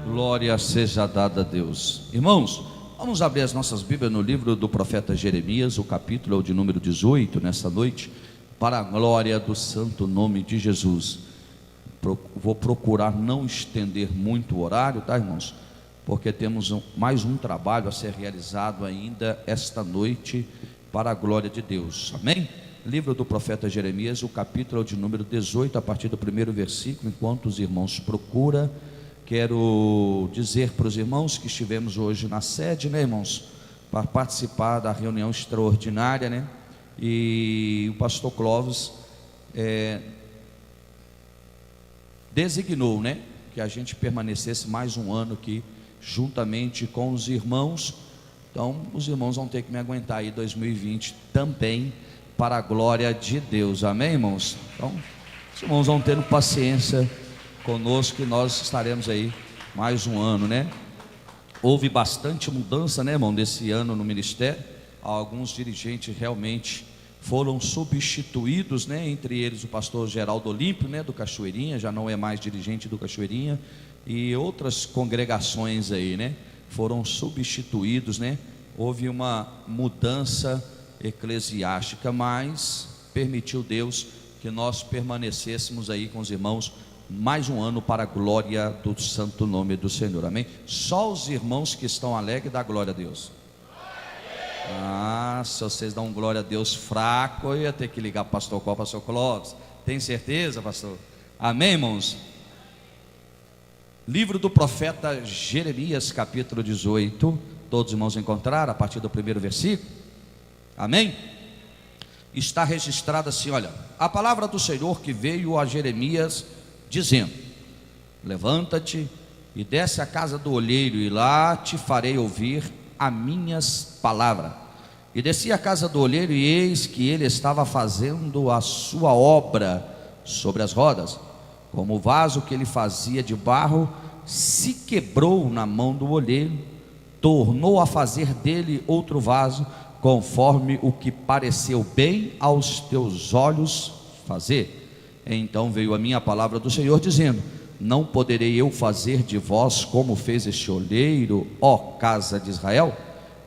Glória seja dada a Deus. Irmãos, vamos abrir as nossas Bíblias no livro do profeta Jeremias, o capítulo de número 18, nessa noite, para a glória do santo nome de Jesus. Vou procurar não estender muito o horário, tá, irmãos? Porque temos mais um trabalho a ser realizado ainda esta noite, para a glória de Deus, amém? Livro do profeta Jeremias, o capítulo de número 18, a partir do primeiro versículo. Enquanto os irmãos procuram, quero dizer para os irmãos que estivemos hoje na sede, né, irmãos, para participar da reunião extraordinária, né, e o pastor Clóvis designou, né, que a gente permanecesse mais um ano aqui, juntamente com os irmãos. Então, os irmãos vão ter que me aguentar aí 2020 também, para a glória de Deus, amém, irmãos? Então, os irmãos vão tendo paciência conosco, que nós estaremos aí mais um ano, né? Houve bastante mudança, né, irmão, desse ano no ministério. Alguns dirigentes realmente foram substituídos, né? Entre eles o pastor Geraldo Olímpio, né, do Cachoeirinha, já não é mais dirigente do Cachoeirinha, e outras congregações aí, né, foram substituídos, né? Houve uma mudança eclesiástica, mas permitiu Deus que nós permanecêssemos aí com os irmãos mais um ano, para a glória do santo nome do Senhor, amém? Só os irmãos que estão alegres dão glória a Deus. Se vocês dão glória a Deus fraco, eu ia ter que ligar para o pastor qual, pastor Clóvis. Tem certeza, pastor? Amém, irmãos? Livro do profeta Jeremias, capítulo 18. Todos os irmãos encontraram a partir do primeiro versículo, amém? Está registrado assim, olha: a palavra do Senhor que veio a Jeremias, dizendo: levanta-te e desce à casa do olheiro, e lá te farei ouvir as minhas palavras. E desci à casa do olheiro, e eis que ele estava fazendo a sua obra sobre as rodas. Como o vaso que ele fazia de barro se quebrou na mão do olheiro, tornou a fazer dele outro vaso, conforme o que pareceu bem aos teus olhos fazer. Então veio a minha palavra do Senhor, dizendo: não poderei eu fazer de vós como fez este olheiro, ó casa de Israel?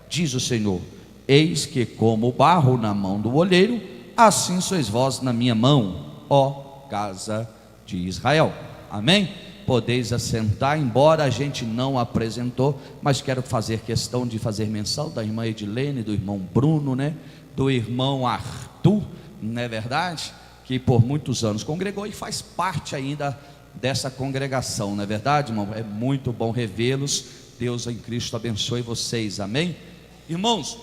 Diz o Senhor: eis que como o barro na mão do olheiro, assim sois vós na minha mão, ó casa de Israel. Amém? Podeis assentar, embora a gente não apresentou, mas quero fazer questão de fazer menção da irmã Edilene, do irmão Bruno, né? Do irmão Arthur, não é verdade? Que por muitos anos congregou e faz parte ainda dessa congregação, não é verdade, irmão? É muito bom revê-los. Deus em Cristo abençoe vocês, amém? Irmãos,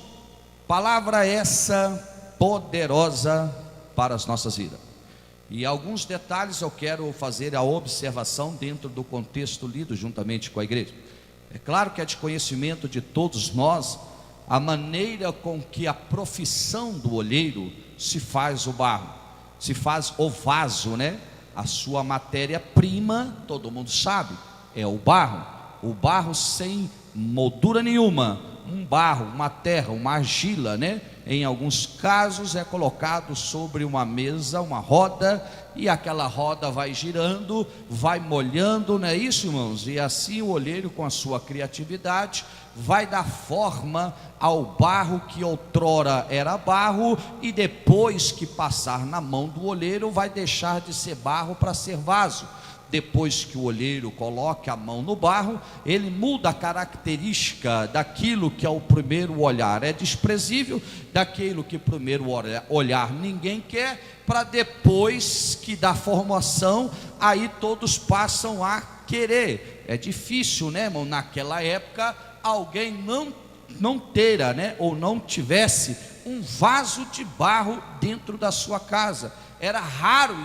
palavra essa poderosa para as nossas vidas. E alguns detalhes eu quero fazer a observação dentro do contexto lido juntamente com a igreja. É claro que é de conhecimento de todos nós a maneira com que a profissão do olheiro se faz o barro, se faz o vaso, né? A sua matéria-prima, todo mundo sabe, é o barro. O barro sem moldura nenhuma, um barro, uma terra, uma argila, né? Em alguns casos é colocado sobre uma mesa, uma roda, e aquela roda vai girando, vai molhando, não é isso, irmãos? E assim o olheiro, com a sua criatividade, vai dar forma ao barro que outrora era barro, e depois que passar na mão do olheiro, vai deixar de ser barro para ser vaso. Depois que o olheiro coloca a mão no barro, ele muda a característica daquilo que ao primeiro olhar é desprezível, daquilo que primeiro olhar ninguém quer, para depois que da formação, aí todos passam a querer. É difícil, né, irmão? Naquela época, alguém não ter, né, ou não tivesse um vaso de barro dentro da sua casa. Era raro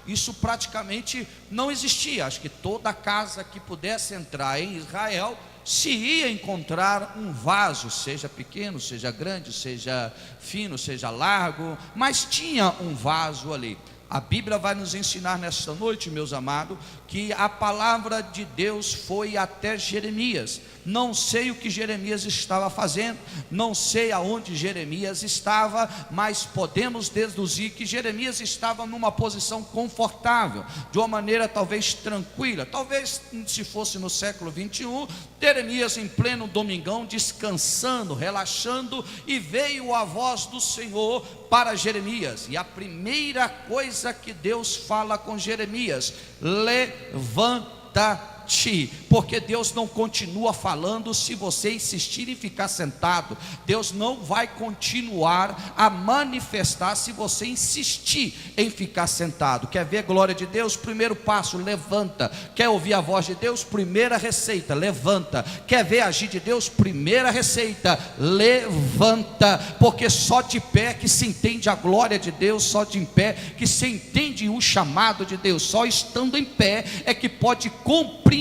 isso praticamente não existia. Acho que toda casa que pudesse entrar em Israel se ia encontrar um vaso, seja pequeno, seja grande, seja fino, seja largo, mas tinha um vaso ali. A Bíblia vai nos ensinar nesta noite, meus amados, que a palavra de Deus foi até Jeremias. Não sei o que Jeremias estava fazendo, não sei aonde Jeremias estava, mas podemos deduzir que Jeremias estava numa posição confortável, de uma maneira talvez tranquila. Talvez se fosse no século 21, Jeremias em pleno domingão, descansando, relaxando, e veio a voz do Senhor para Jeremias, e a primeira coisa que Deus fala com Jeremias: levanta-te, porque Deus não continua falando se você insistir em ficar sentado. Deus não vai continuar a manifestar se você insistir em ficar sentado. Quer ver a glória de Deus? Primeiro passo, levanta. Quer ouvir a voz de Deus? Primeira receita, levanta. Quer ver agir de Deus? Primeira receita, levanta. Porque só de pé que se entende a glória de Deus, só de em pé que se entende o chamado de Deus, só estando em pé é que pode compreender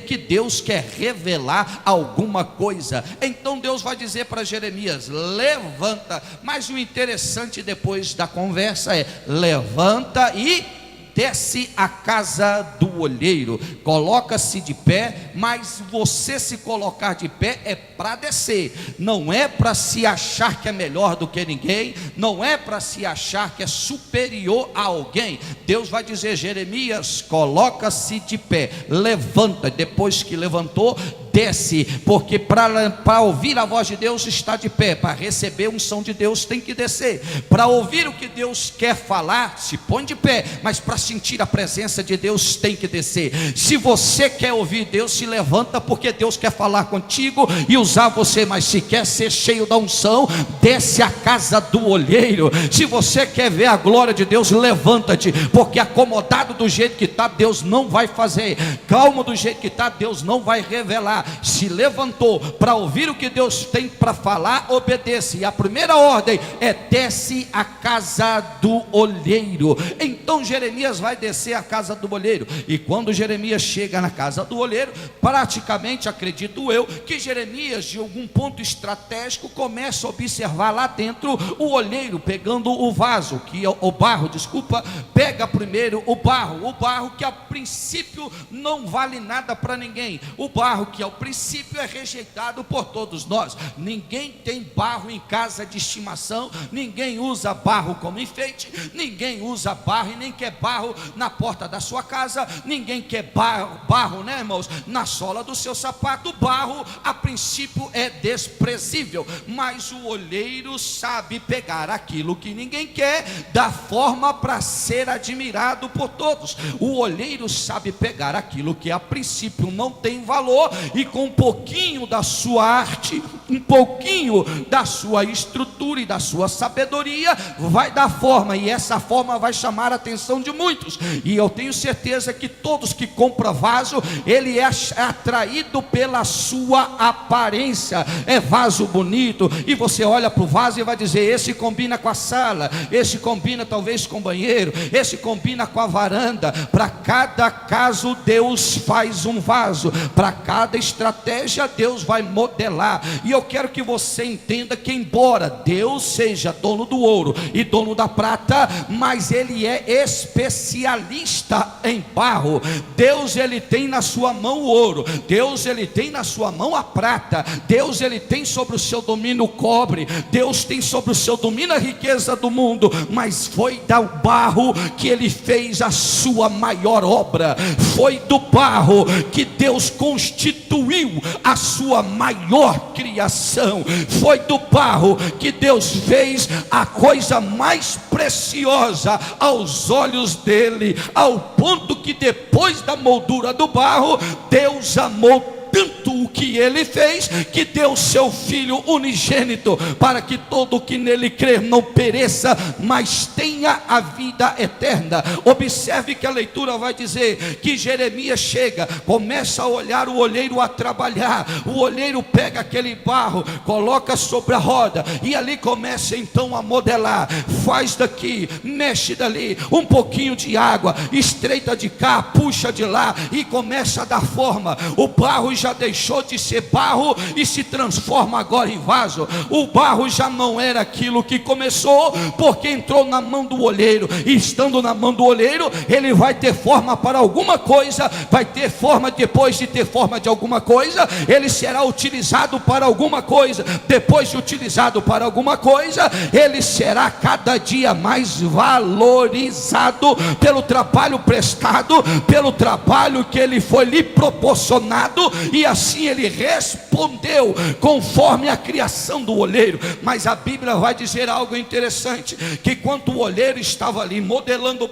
que Deus quer revelar alguma coisa. Então Deus vai dizer para Jeremias: levanta. Mas o interessante depois da conversa é: levanta e desce a casa do olheiro. Coloca-se de pé, mas você se colocar de pé é para descer, não é para se achar que é melhor do que ninguém, não é para se achar que é superior a alguém. Deus vai dizer: Jeremias, coloca-se de pé, levanta. Depois que levantou, desce, porque para ouvir a voz de Deus está de pé, para receber a unção de Deus tem que descer, para ouvir o que Deus quer falar se põe de pé, mas para sentir a presença de Deus tem que descer. Se você quer ouvir Deus, se levanta, porque Deus quer falar contigo e usar você. Mas se quer ser cheio da unção, desce a casa do olheiro. Se você quer ver a glória de Deus, levanta-te, porque acomodado do jeito que está, Deus não vai fazer. Calmo do jeito que está, Deus não vai revelar. Se levantou para ouvir o que Deus tem para falar, obedeça. E a primeira ordem é: desce a casa do olheiro. Então Jeremias vai descer a casa do olheiro. E quando Jeremias chega na casa do olheiro, praticamente acredito eu que Jeremias, de algum ponto estratégico, começa a observar lá dentro o olheiro pegando o vaso, que é o barro, desculpa, pega primeiro o barro que a princípio não vale nada para ninguém, o barro que ao princípio é rejeitado por todos nós. Ninguém tem barro em casa de estimação, ninguém usa barro como enfeite, ninguém usa barro e nem quer barro na porta da sua casa, ninguém quer barro, né, irmãos, na sola do seu sapato. Barro a princípio é desprezível, mas o olheiro sabe pegar aquilo que ninguém quer, da forma para ser admirado por todos. O olheiro sabe pegar aquilo que a princípio não tem valor, e com um pouquinho da sua arte, um pouquinho da sua estrutura e da sua sabedoria, vai dar forma, e essa forma vai chamar a atenção de muitos. E eu tenho certeza que todos que compram vaso, ele é atraído pela sua aparência. É vaso bonito, e você olha para o vaso e vai dizer: esse combina com a sala, esse combina talvez com o banheiro, esse combina com a varanda. Para cada caso Deus faz um vaso, para cada estratégia Deus vai modelar. E eu quero que você entenda que embora Deus seja dono do ouro e dono da prata, mas Ele é especialista em barro. Deus, Ele tem na sua mão o ouro, Deus, Ele tem na sua mão a prata, Deus, Ele tem sobre o seu domínio o cobre, Deus tem sobre o seu domínio a riqueza do mundo, mas foi do barro que Ele fez a sua maior obra. Foi do barro que Deus constituiu a sua maior criação. Foi do barro que Deus fez a coisa mais preciosa aos olhos dele, ao ponto que depois da moldura do barro, Deus amou tanto o que ele fez, que deu seu Filho unigênito, para que todo que nele crer não pereça, mas tenha a vida eterna. Observe que a leitura vai dizer que Jeremias chega, começa a olhar o olheiro a trabalhar. O olheiro pega aquele barro, coloca sobre a roda, e ali começa então a modelar. Faz daqui, mexe dali, um pouquinho de água, estreita de cá, puxa de lá, e começa a dar forma. O barro já deixou de ser barro e se transforma agora em vaso. O barro já não era aquilo que começou, porque entrou na mão do olheiro, e estando na mão do olheiro, ele vai ter forma para alguma coisa, vai ter forma. Depois de ter forma de alguma coisa, ele será utilizado para alguma coisa. Depois de utilizado para alguma coisa, ele será cada dia mais valorizado pelo trabalho prestado, pelo trabalho que ele foi lhe proporcionado, e assim ele respondeu conforme a criação do olheiro. Mas a Bíblia vai dizer algo interessante, que quando o olheiro estava ali modelando o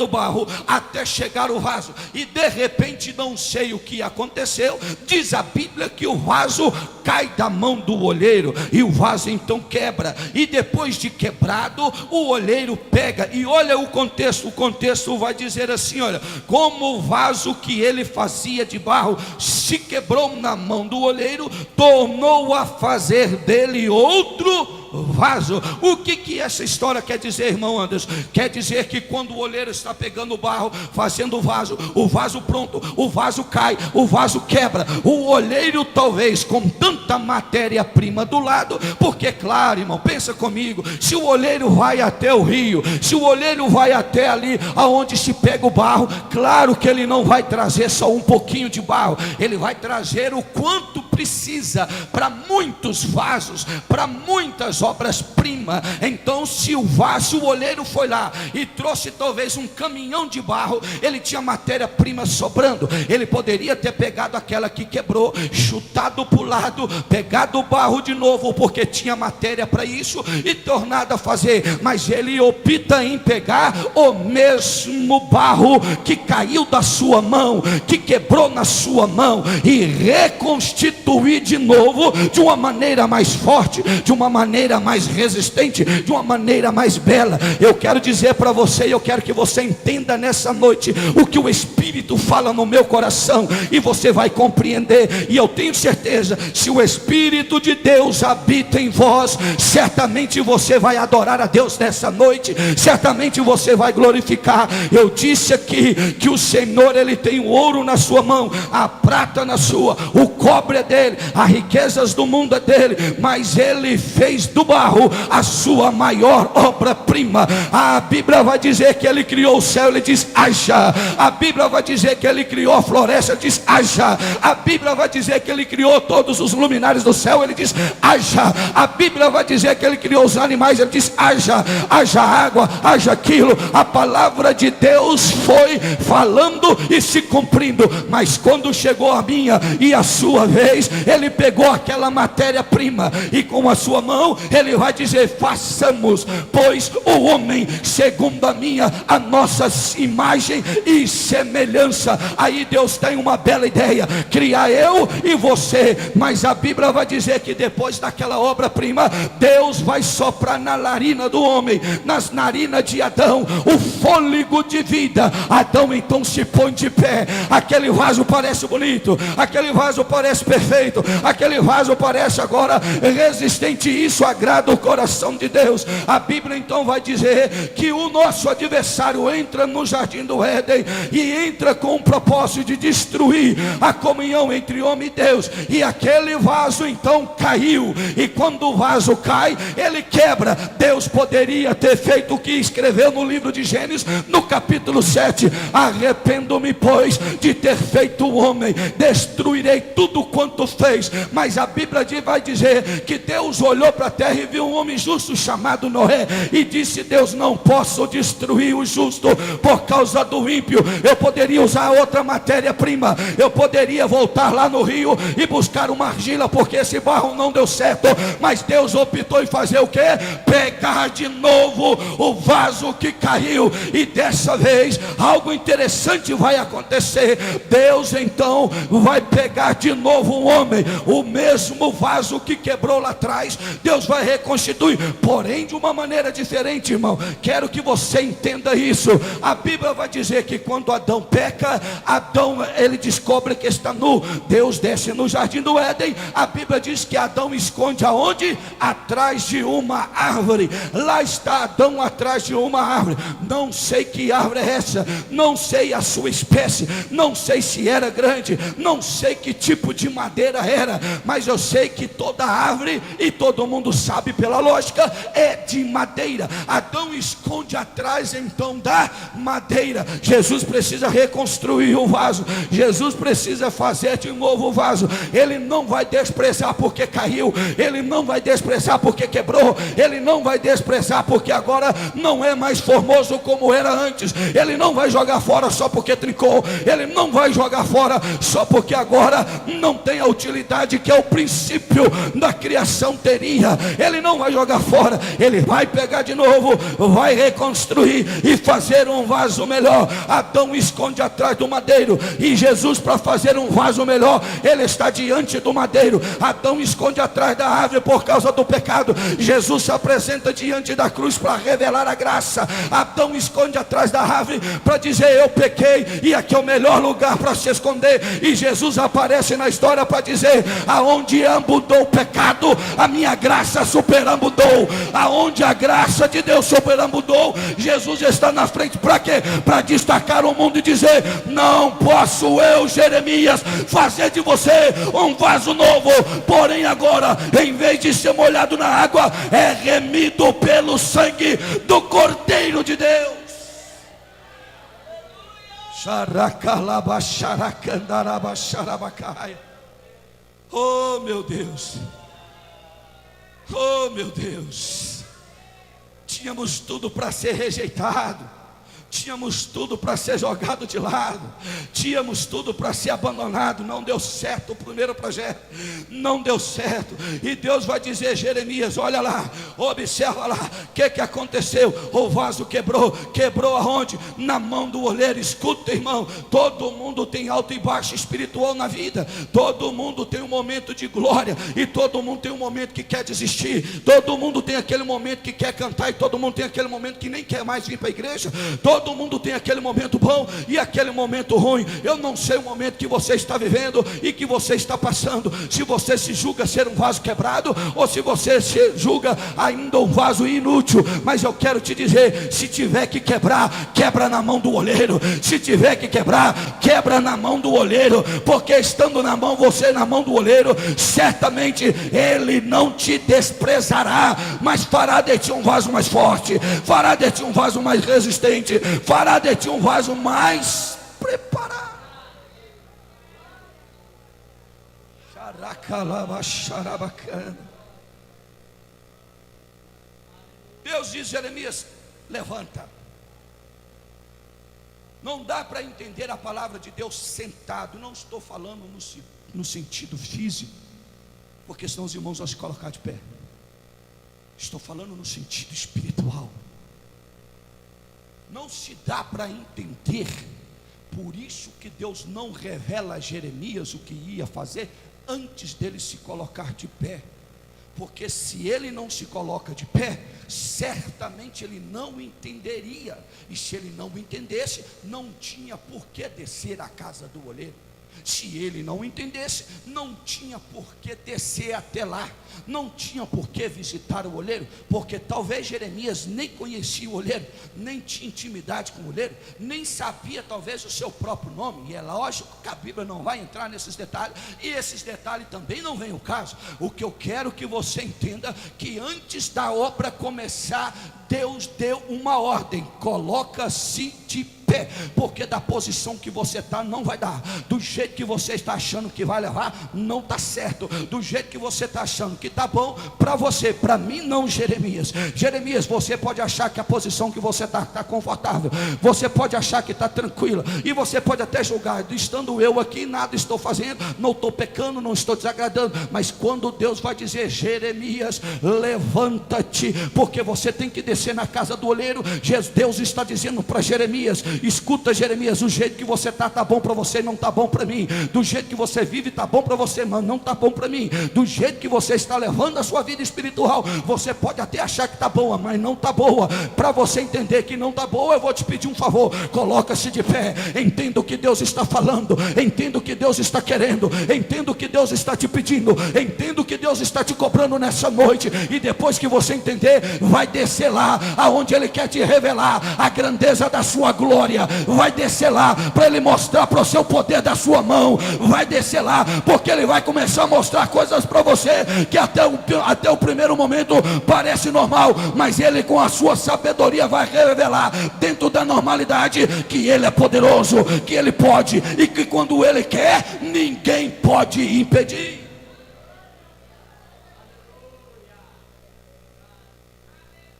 barro até chegar o vaso, e de repente não sei o que aconteceu, diz a Bíblia que o vaso cai da mão do olheiro, e o vaso então quebra, e depois de quebrado, o olheiro pega, e olha o contexto vai dizer assim, olha, como o vaso que ele fazia de barro se quebrou na mão do olheiro, tornou a fazer dele outro vaso. O que essa história quer dizer, irmão Anderson? Quer dizer que quando o olheiro está pegando o barro, fazendo o vaso pronto, o vaso cai, o vaso quebra, o olheiro talvez com tanta matéria-prima do lado, porque claro, irmão, pensa comigo, se o olheiro vai até o rio, se o olheiro vai até ali aonde se pega o barro, claro que ele não vai trazer só um pouquinho de barro, ele vai trazer o quanto precisa para muitos vasos, para muitas obras-primas. Então se o olheiro foi lá e trouxe talvez um caminhão de barro, ele tinha matéria-prima sobrando, ele poderia ter pegado aquela que quebrou, chutado para o lado, pegado o barro de novo, porque tinha matéria para isso, e tornado a fazer, mas ele opta em pegar o mesmo barro que caiu da sua mão, que quebrou na sua mão, e reconstituir de novo, de uma maneira mais forte, de uma maneira mais resistente, de uma maneira mais bela. Eu quero dizer para você, eu quero que você entenda nessa noite o que o Espírito fala no meu coração, e você vai compreender, e eu tenho certeza, se o Espírito de Deus habita em vós, certamente você vai adorar a Deus nessa noite, certamente você vai glorificar. Eu disse aqui que o Senhor, ele tem o ouro na sua mão, a prata na sua, o cobre é dele, as riquezas do mundo é dele, mas ele fez do barro a sua maior obra-prima. A Bíblia vai dizer que ele criou o céu, ele diz haja. A Bíblia vai dizer que ele criou a floresta, diz haja. A Bíblia vai dizer que ele criou todos os luminares do céu, ele diz haja. A Bíblia vai dizer que ele criou os animais, ele diz haja. Haja água, haja aquilo. A palavra de Deus foi falando e se cumprindo, mas quando chegou a minha e a sua vez, ele pegou aquela matéria-prima, e com a sua mão ele vai dizer: façamos pois o homem segundo a nossa imagem e semelhança. Aí Deus tem uma bela ideia, criar eu e você, mas a Bíblia vai dizer que depois daquela obra-prima, Deus vai soprar na narina do homem, nas narinas de Adão, o fôlego de vida. Adão então se põe de pé, aquele vaso parece bonito, aquele vaso parece perfeito, aquele vaso parece agora resistente, e isso agrada o coração de Deus. A Bíblia então vai dizer que o nosso adversário entra no jardim do Éden, e entra com o propósito de destruir a comunhão entre homem e Deus, e aquele vaso então caiu, e quando o vaso cai, ele quebra. Deus poderia ter feito o que escreveu no livro de Gênesis, no capítulo 7, arrependo-me pois de ter feito o homem, destruirei tudo quanto tu fez. Mas a Bíblia vai dizer que Deus olhou para a terra e viu um homem justo chamado Noé, e disse: Deus, não posso destruir o justo por causa do ímpio. Eu poderia usar outra matéria-prima, eu poderia voltar lá no rio e buscar uma argila, porque esse barro não deu certo. Mas Deus optou em fazer o que? Pegar de novo o vaso que caiu. E dessa vez algo interessante vai acontecer. Deus então vai pegar de novo um homem, o mesmo vaso que quebrou lá atrás, Deus vai reconstituir, porém de uma maneira diferente, irmão. Quero que você entenda isso. A Bíblia vai dizer que quando Adão peca, Adão, ele descobre que está nu. Deus desce no jardim do Éden. A Bíblia diz que Adão esconde aonde? Atrás de uma árvore. Lá está Adão atrás de uma árvore. Não sei que árvore é essa, não sei a sua espécie, não sei se era grande, não sei que tipo de madeira era, mas eu sei que toda árvore, e todo mundo sabe pela lógica, é de madeira. Adão esconde atrás então da madeira. Jesus precisa reconstruir o vaso, Jesus precisa fazer de novo o vaso. Ele não vai desprezar porque caiu, ele não vai desprezar porque quebrou, ele não vai desprezar porque agora não é mais formoso como era antes. Ele não vai jogar fora só porque trincou, ele não vai jogar fora só porque agora não tem a utilidade que é o princípio da criação teria. Ele não vai jogar fora, ele vai pegar de novo, vai reconstruir e fazer um vaso melhor. Adão esconde atrás do madeiro, e Jesus, para fazer um vaso melhor, ele está diante do madeiro. Adão esconde atrás da árvore por causa do pecado, Jesus se apresenta diante da cruz para revelar a graça. Adão esconde atrás da árvore para dizer: eu pequei e aqui é o melhor lugar para se esconder. E Jesus aparece na história para dizer: aonde abundou o pecado, a minha graça superabundou. Aonde a graça de Deus superabundou, Jesus está na frente. Para quê? Para destacar o mundo e dizer: não posso eu, Jeremias, fazer de você um vaso novo, porém agora, em vez de ser molhado na água, é remido pelo sangue do Cordeiro de Deus. Oh meu Deus, oh meu Deus, tínhamos tudo para ser rejeitado, tínhamos tudo para ser jogado de lado, tínhamos tudo para ser abandonado. Não deu certo o primeiro projeto, não deu certo. E Deus vai dizer: Jeremias, olha lá, observa lá, o que aconteceu? O vaso quebrou. Quebrou aonde? Na mão do oleiro. Escuta, irmão, todo mundo tem alto e baixo espiritual na vida, todo mundo tem um momento de glória, e todo mundo tem um momento que quer desistir, todo mundo tem aquele momento que quer cantar, e todo mundo tem aquele momento que nem quer mais vir para a igreja. Todo mundo tem aquele momento bom e aquele momento ruim. Eu não sei o momento que você está vivendo e que você está passando, se você se julga ser um vaso quebrado, ou se você se julga ainda um vaso inútil. Mas eu quero te dizer: se tiver que quebrar, quebra na mão do oleiro. Se tiver que quebrar, quebra na mão do oleiro, porque estando na mão, você na mão do oleiro, certamente ele não te desprezará, mas fará de ti um vaso mais forte, fará de ti um vaso mais resistente, fará de ti um vaso mais preparado. Deus diz: Jeremias, levanta. Não dá para entender a palavra de Deus sentado. Não estou falando no sentido físico, porque senão os irmãos vão se colocar de pé. Estou falando no sentido espiritual. Não se dá para entender. Por isso que Deus não revela a Jeremias o que ia fazer antes dele se colocar de pé. Porque se ele não se coloca de pé, certamente ele não entenderia. E se ele não entendesse, não tinha por que descer à casa do oleiro. Se ele não entendesse, não tinha por que descer até lá, não tinha por que visitar o oleiro, porque talvez Jeremias nem conhecia o oleiro, nem tinha intimidade com o oleiro, nem sabia talvez o seu próprio nome. E é lógico que a Bíblia não vai entrar nesses detalhes, e esses detalhes também não vem ao caso. O que eu quero que você entenda, que antes da obra começar, Deus deu uma ordem: coloca-se de pé. pé, porque da posição que você está não vai dar, do jeito que você está achando que vai levar, não está certo, do jeito que você está achando que está bom para você, para mim não. Jeremias, você pode achar que a posição que você está confortável, você pode achar que está tranquila, e você pode até julgar, estando eu aqui, nada estou fazendo, não estou pecando, não estou desagradando, mas quando Deus vai dizer: Jeremias, levanta-te, porque você tem que descer na casa do oleiro. Deus está dizendo para Jeremias: escuta, Jeremias, o jeito que você está bom para você, não está bom para mim. Do jeito que você vive está bom para você, mas não está bom para mim. Do jeito que você está levando a sua vida espiritual, você pode até achar que está boa, mas não está boa. Para você entender que não está boa, eu vou te pedir um favor: coloca-se de pé, entenda o que Deus está falando, entenda o que Deus está querendo, entenda o que Deus está te pedindo, entenda o que Deus está te cobrando nessa noite. E depois que você entender, vai descer lá aonde Ele quer te revelar a grandeza da sua glória, vai descer lá para Ele mostrar para o seu poder da sua mão, vai descer lá porque Ele vai começar a mostrar coisas para você que até o primeiro momento parece normal, mas Ele, com a sua sabedoria, vai revelar dentro da normalidade que Ele é poderoso, que Ele pode, e que quando Ele quer, ninguém pode impedir.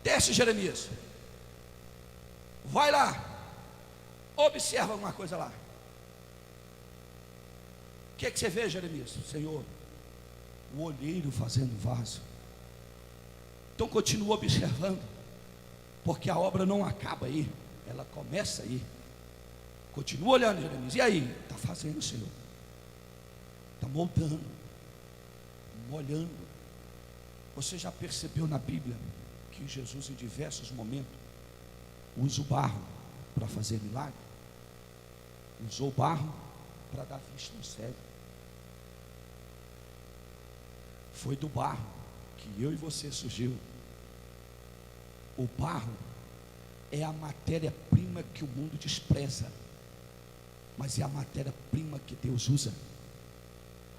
Desce, Jeremias, vai lá, observa alguma coisa lá. O que você vê, Jeremias? Senhor, o olheiro fazendo vaso. Então continua observando, porque a obra não acaba aí, ela começa aí. Continua olhando, Jeremias. E aí? Está fazendo, Senhor, está moldando, molhando. Você já percebeu na Bíblia que Jesus, em diversos momentos, usa o barro para fazer milagre? Usou o barro para dar vista no cego. Foi do barro que eu e você surgiu. O barro é a matéria-prima que o mundo despreza, mas é a matéria-prima que Deus usa.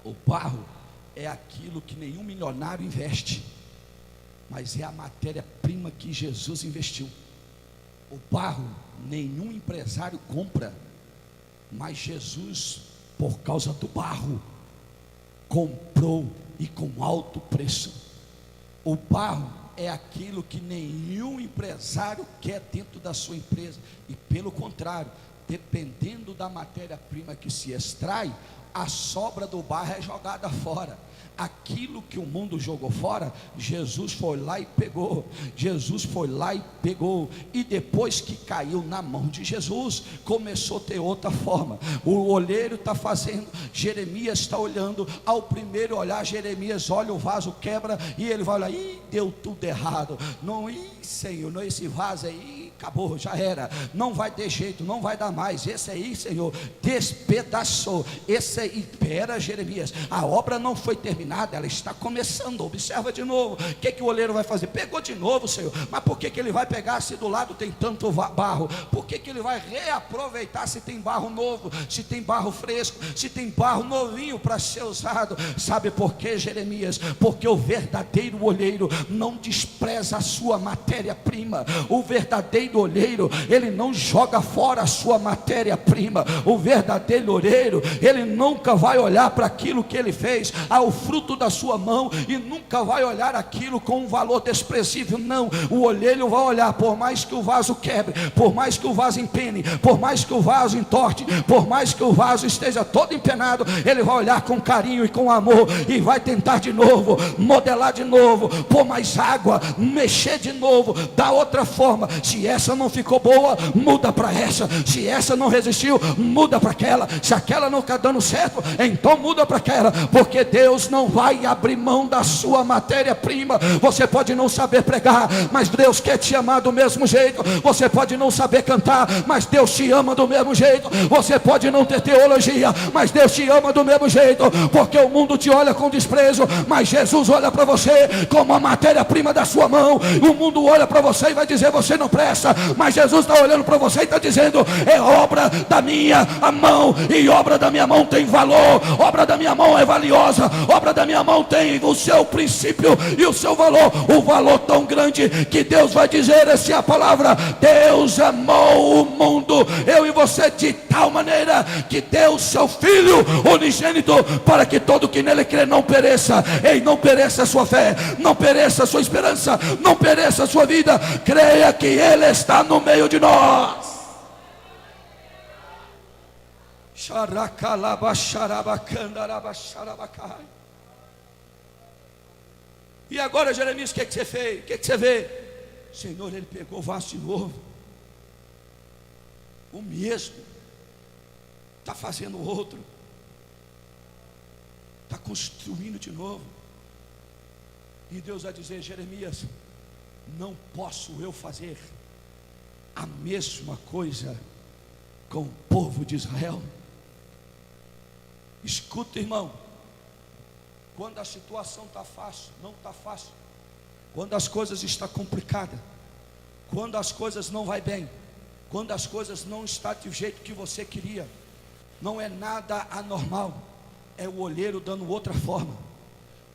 O barro é aquilo que nenhum milionário investe, mas é a matéria-prima que Jesus investiu. O barro nenhum empresário compra, mas Jesus, por causa do barro, comprou, e com alto preço. O barro é aquilo que nenhum empresário quer dentro da sua empresa, e pelo contrário, dependendo da matéria-prima que se extrai, a sobra do barro é jogada fora. Aquilo que o mundo jogou fora, Jesus foi lá e pegou. Jesus foi lá e pegou. E depois que caiu na mão de Jesus, começou a ter outra forma. O olheiro está fazendo, Jeremias está olhando. Ao primeiro olhar, Jeremias olha o vaso, quebra, e ele vai olhar: ih, deu tudo errado. Não, Senhor, não, esse vaso aí acabou, já era, não vai ter jeito, não vai dar mais. Esse aí, Senhor, despedaçou. Esse aí, espera, Jeremias, a obra não foi terminada, ela está começando. Observa de novo. O que o oleiro vai fazer? Pegou de novo, Senhor, mas por que ele vai pegar se do lado tem tanto barro? Por que ele vai reaproveitar se tem barro novo, se tem barro fresco, se tem barro novinho para ser usado? Sabe por quê, Jeremias? Porque o verdadeiro olheiro não despreza a sua matéria-prima. O verdadeiro olheiro, ele não joga fora a sua matéria-prima. O verdadeiro olheiro, ele nunca vai olhar para aquilo que ele fez, ao fruto da sua mão, e nunca vai olhar aquilo com um valor desprezível. Não, o olheiro vai olhar, por mais que o vaso quebre, por mais que o vaso empene, por mais que o vaso entorte, por mais que o vaso esteja todo empenado, ele vai olhar com carinho e com amor, e vai tentar de novo, modelar de novo, pôr mais água, mexer de novo, da outra forma. Se essa não ficou boa, muda para essa. Se essa não resistiu, muda para aquela. Se aquela não está dando certo, então muda para aquela, porque Deus não vai abrir mão da sua matéria-prima. Você pode não saber pregar, mas Deus quer te amar do mesmo jeito. Você pode não saber cantar, mas Deus te ama do mesmo jeito. Você pode não ter teologia, mas Deus te ama do mesmo jeito, porque o mundo te olha com desprezo, mas Jesus olha para você como a matéria-prima da sua mão. O mundo olha para você e vai dizer: você não presta. força, mas Jesus está olhando para você e está dizendo: é obra da minha mão, e obra da minha mão tem valor, obra da minha mão é valiosa, obra da minha mão tem o seu princípio e o seu valor, o valor tão grande que Deus vai dizer assim a palavra: Deus amou o mundo, eu e você, de tal maneira que deu seu Filho unigênito, para que todo que nele crê não pereça. Ei, não pereça a sua fé, não pereça a sua esperança, não pereça a sua vida. Creia que Ele está no meio de nós. E agora, Jeremias, o que você fez? O que você vê? Senhor, ele pegou o vaso de novo, o mesmo, está fazendo outro, está construindo de novo. E Deus vai dizer: Jeremias, não posso eu fazer a mesma coisa com o povo de Israel? Escuta, irmão, quando a situação está fácil, não está fácil, quando as coisas estão complicadas, quando as coisas não vai bem, quando as coisas não estão do jeito que você queria, não é nada anormal, é o olheiro dando outra forma.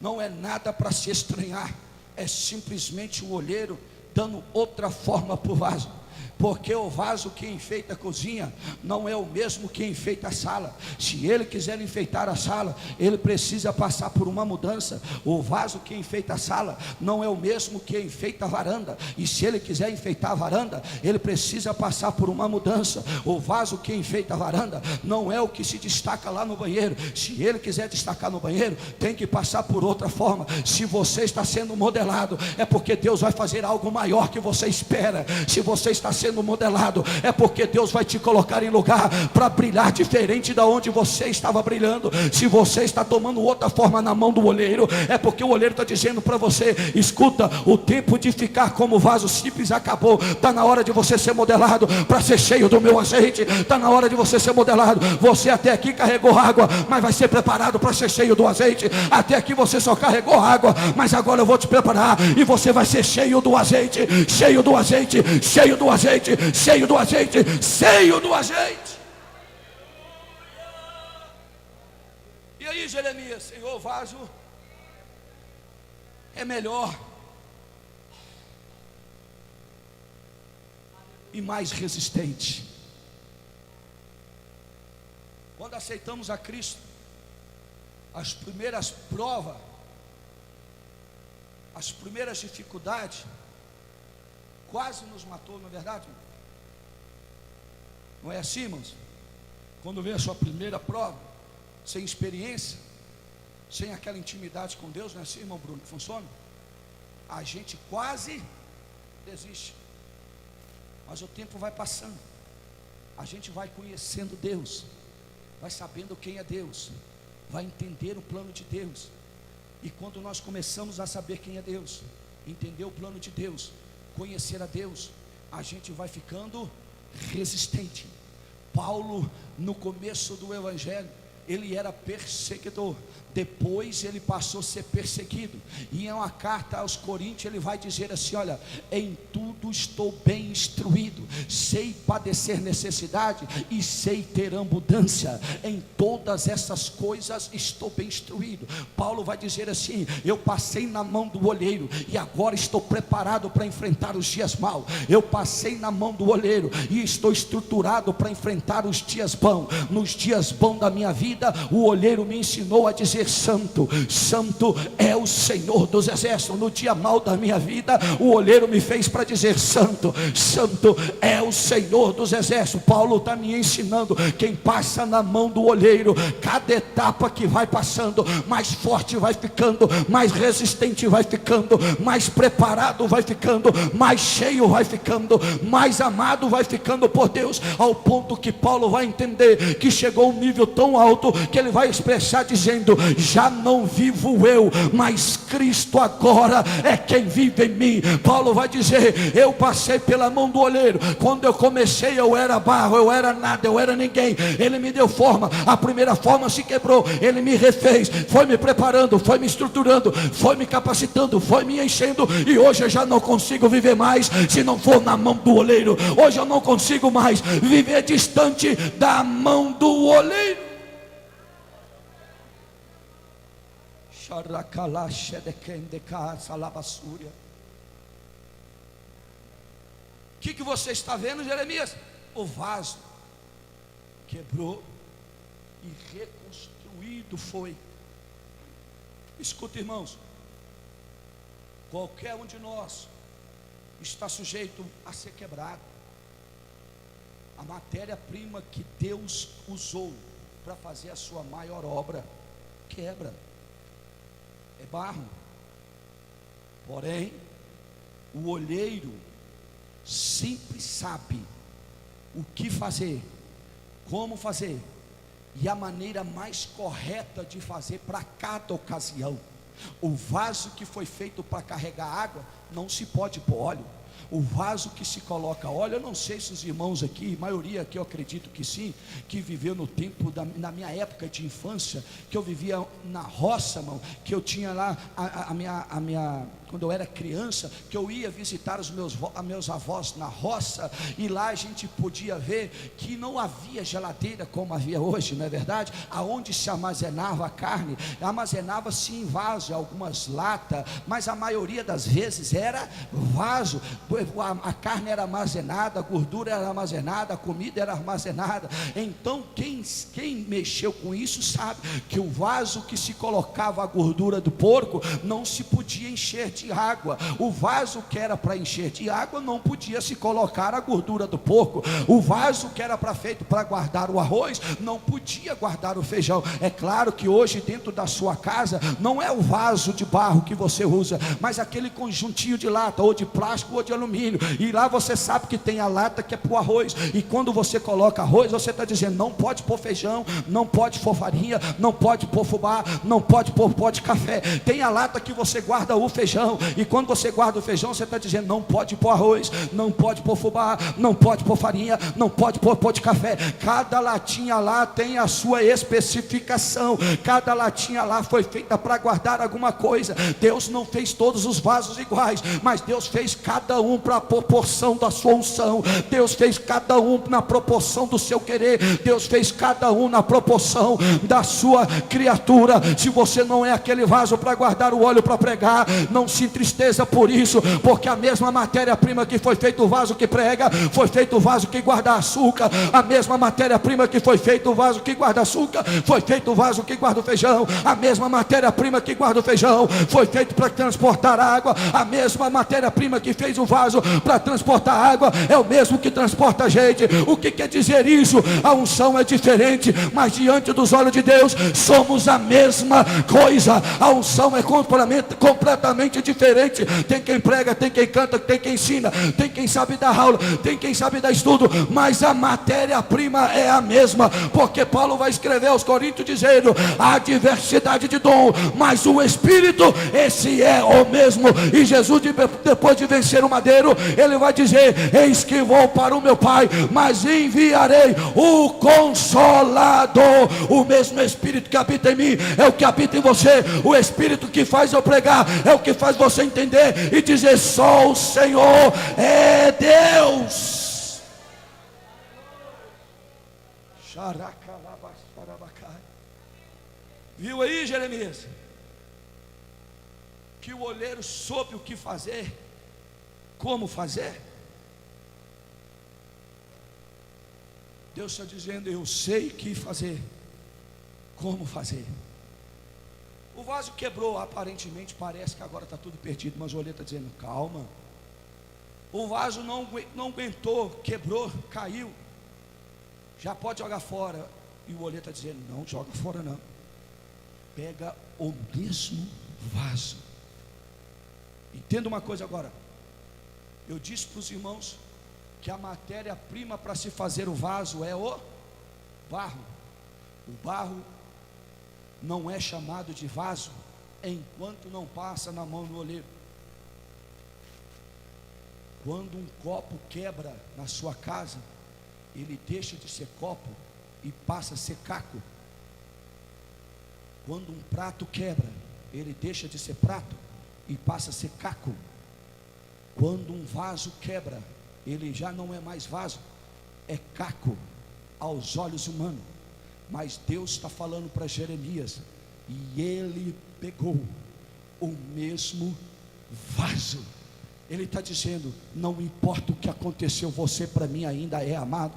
Não é nada para se estranhar, é simplesmente o olheiro dando outra forma para o vaso. Porque o vaso que enfeita a cozinha não é o mesmo que enfeita a sala. Se ele quiser enfeitar a sala, ele precisa passar por uma mudança. O vaso que enfeita a sala não é o mesmo que enfeita a varanda. E se ele quiser enfeitar a varanda, ele precisa passar por uma mudança. O vaso que enfeita a varanda não é o que se destaca lá no banheiro. Se ele quiser destacar no banheiro, tem que passar por outra forma. Se você está sendo modelado, é porque Deus vai fazer algo maior que você espera. Se você está sendo modelado, é porque Deus vai te colocar em lugar para brilhar diferente da onde você estava brilhando. Se você está tomando outra forma na mão do olheiro, é porque o olheiro está dizendo para você: escuta, o tempo de ficar como vaso simples acabou. Está na hora de você ser modelado para ser cheio do meu azeite. Está na hora de você ser modelado. Você até aqui carregou água, mas vai ser preparado para ser cheio do azeite. Até aqui você só carregou água, mas agora eu vou te preparar e você vai ser cheio do azeite, cheio do azeite, cheio do azeite, cheio do azeite, cheio do azeite. E aí, Jeremias, Senhor, o vaso é melhor e mais resistente. Quando aceitamos a Cristo, as primeiras provas, as primeiras dificuldades quase nos matou, não é verdade? Não é assim, irmãos? Quando vem a sua primeira prova, sem experiência, sem aquela intimidade com Deus, não é assim, irmão Bruno, que funciona? A gente quase desiste, mas o tempo vai passando, a gente vai conhecendo Deus, vai sabendo quem é Deus, vai entender o plano de Deus. E quando nós começamos a saber quem é Deus, entender o plano de Deus, conhecer a Deus, a gente vai ficando resistente. Paulo, no começo do evangelho, ele era perseguidor, depois ele passou a ser perseguido, e em uma carta aos Coríntios ele vai dizer assim: olha, em tudo estou bem instruído, sei padecer necessidade e sei ter abundância, em todas essas coisas estou bem instruído. Paulo vai dizer assim: eu passei na mão do olheiro e agora estou preparado para enfrentar os dias maus. Eu passei na mão do olheiro e estou estruturado para enfrentar os dias bons. Nos dias bons da minha vida, o olheiro me ensinou a dizer: santo, santo é o Senhor dos exércitos. No dia mau da minha vida, o olheiro me fez para dizer: santo, santo é o Senhor dos exércitos. Paulo está me ensinando: quem passa na mão do olheiro, cada etapa que vai passando, mais forte vai ficando, mais resistente vai ficando, mais preparado vai ficando, mais cheio vai ficando, mais amado vai ficando por Deus, ao ponto que Paulo vai entender que chegou a um nível tão alto modo que ele vai expressar dizendo: já não vivo eu, mas Cristo agora é quem vive em mim. Paulo vai dizer: eu passei pela mão do olheiro. Quando eu comecei eu era barro, eu era nada, eu era ninguém. Ele me deu forma, a primeira forma se quebrou, ele me refez, foi me preparando, foi me estruturando, foi me capacitando, foi me enchendo. E hoje eu já não consigo viver mais se não for na mão do olheiro. Hoje eu não consigo mais viver distante da mão do olheiro. O que você está vendo, Jeremias? O vaso quebrou e reconstruído foi. Escuta, irmãos, qualquer um de nós está sujeito a ser quebrado. A matéria-prima que Deus usou para fazer a sua maior obra quebra, é barro. Porém, o olheiro sempre sabe o que fazer, como fazer e a maneira mais correta de fazer para cada ocasião. O vaso que foi feito para carregar água não se pode pôr óleo. O vaso que se coloca óleo, eu não sei se os irmãos aqui, maioria aqui eu acredito que sim, que viveu no tempo na minha época de infância, que eu vivia na roça, irmão, que eu tinha lá a minha quando eu era criança, que eu ia visitar os meus avós na roça, e lá a gente podia ver que não havia geladeira como havia hoje, não é verdade? Aonde se armazenava a carne, armazenava-se em vaso, algumas latas, mas a maioria das vezes era vaso. A carne era armazenada, a gordura era armazenada, a comida era armazenada. Então quem mexeu com isso sabe que o vaso que se colocava a gordura do porco não se podia encher de água. O vaso que era para encher de água não podia se colocar a gordura do porco. O vaso que era feito para guardar o arroz não podia guardar o feijão. É claro que hoje dentro da sua casa não é o vaso de barro que você usa, mas aquele conjuntinho de lata, ou de plástico ou de alumínio, e lá você sabe que tem a lata que é para o arroz, e quando você coloca arroz, você está dizendo: não pode pôr feijão, não pode pôr farinha, não pode pôr fubá, não pode pôr pó de café. Tem a lata que você guarda o feijão, e quando você guarda o feijão, você está dizendo: não pode pôr arroz, não pode pôr fubá, não pode pôr farinha, não pode pôr pó de café. Cada latinha lá tem a sua especificação, cada latinha lá foi feita para guardar alguma coisa. Deus não fez todos os vasos iguais, mas Deus fez cada um para a proporção da sua unção. Deus fez cada um na proporção do seu querer. Deus fez cada um na proporção da sua criatura. Se você não é aquele vaso para guardar o óleo para pregar, não se entristeça por isso, porque a mesma matéria-prima que foi feito o vaso que prega, foi feito o vaso que guarda açúcar. A mesma matéria-prima que foi feito o vaso que guarda açúcar, foi feito o vaso que guarda o feijão. A mesma matéria-prima que guarda o feijão foi feito para transportar água. A mesma matéria-prima que fez o vaso para transportar água é o mesmo que transporta a gente. O que quer dizer isso? A unção é diferente, mas diante dos olhos de Deus somos a mesma coisa. A unção é completamente diferente. Tem quem prega, tem quem canta, tem quem ensina, tem quem sabe dar aula, tem quem sabe dar estudo, mas a matéria-prima é a mesma, porque Paulo vai escrever aos Coríntios dizendo: há diversidade de dom, mas o Espírito, esse é o mesmo. E Jesus, depois de vencer o madeiro, ele vai dizer: eis que vou para o meu Pai, mas enviarei o Consolador. O mesmo Espírito que habita em mim é o que habita em você. O Espírito que faz eu pregar é o que faz você entender e dizer: só o Senhor é Deus. Viu aí, Jeremias? Que o olheiro soube o que fazer, como fazer. Deus está dizendo: eu sei o que fazer, como fazer. O vaso quebrou, aparentemente parece que agora está tudo perdido, mas o olheiro está dizendo: calma. O vaso não aguentou, quebrou, caiu, já pode jogar fora. E o olheiro está dizendo: não joga fora não, pega o mesmo vaso. Entenda uma coisa agora. Eu disse para os irmãos que a matéria-prima para se fazer o vaso é o barro. O barro não é chamado de vaso enquanto não passa na mão do oleiro. Quando um copo quebra na sua casa, ele deixa de ser copo e passa a ser caco. Quando um prato quebra, ele deixa de ser prato e passa a ser caco. Quando um vaso quebra, ele já não é mais vaso, é caco aos olhos humanos. Mas Deus está falando para Jeremias, e ele pegou o mesmo vaso. Ele está dizendo: não importa o que aconteceu, você para mim ainda é amado.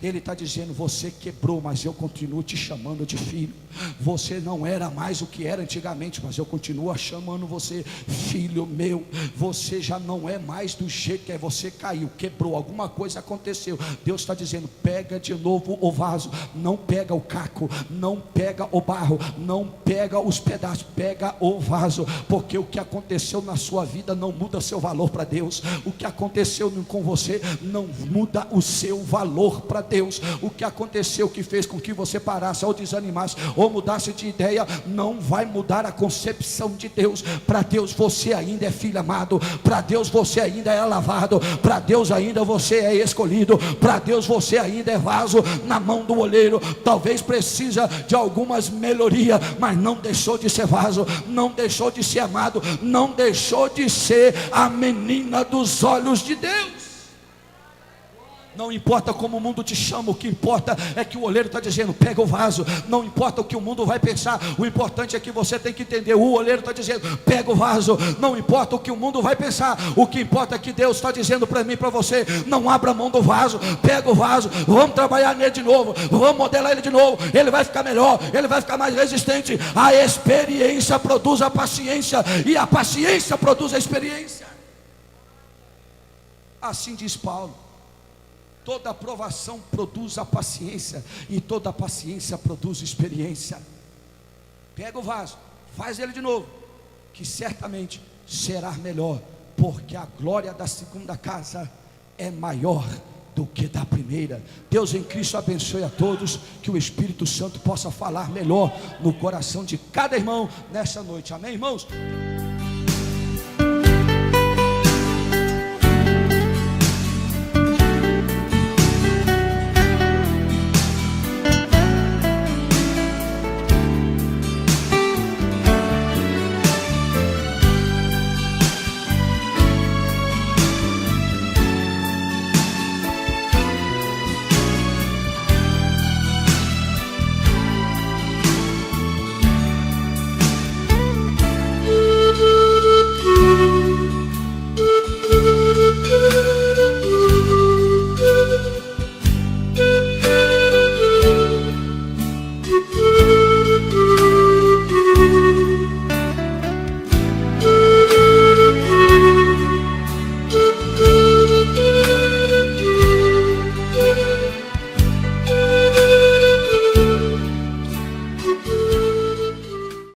Ele está dizendo: você quebrou, mas eu continuo te chamando de filho. Você não era mais o que era antigamente, mas eu continuo chamando você filho meu. Você já não é mais do jeito que é. Você caiu, quebrou, alguma coisa aconteceu. Deus está dizendo: pega de novo o vaso. Não pega o caco, não pega o barro, não pega os pedaços, pega o vaso. Porque o que aconteceu na sua vida não muda seu valor para Deus. O que aconteceu com você não muda o seu valor para Deus. O que aconteceu, que fez com que você parasse ou desanimasse ou mudasse de ideia, não vai mudar a concepção de Deus. Para Deus você ainda é filho amado, para Deus você ainda é lavado, para Deus ainda você é escolhido, para Deus você ainda é vaso na mão do oleiro. Talvez precisa de algumas melhorias, mas não deixou de ser vaso, não deixou de ser amado, não deixou de ser a menina dos olhos de Deus. Não importa como o mundo te chama, o que importa é que o oleiro está dizendo: pega o vaso. Não importa o que o mundo vai pensar, o importante é que você tem que entender. O oleiro está dizendo: pega o vaso. Não importa o que o mundo vai pensar, o que importa é que Deus está dizendo para mim e para você: não abra mão do vaso, pega o vaso, vamos trabalhar nele de novo, vamos modelar ele de novo. Ele vai ficar melhor, ele vai ficar mais resistente. A experiência produz a paciência, e a paciência produz a experiência. Assim diz Paulo: toda aprovação produz a paciência, e toda a paciência produz experiência. Pega o vaso, faz ele de novo, que certamente será melhor, porque a glória da segunda casa é maior do que da primeira. Deus em Cristo abençoe a todos, que o Espírito Santo possa falar melhor no coração de cada irmão nessa noite. Amém, irmãos?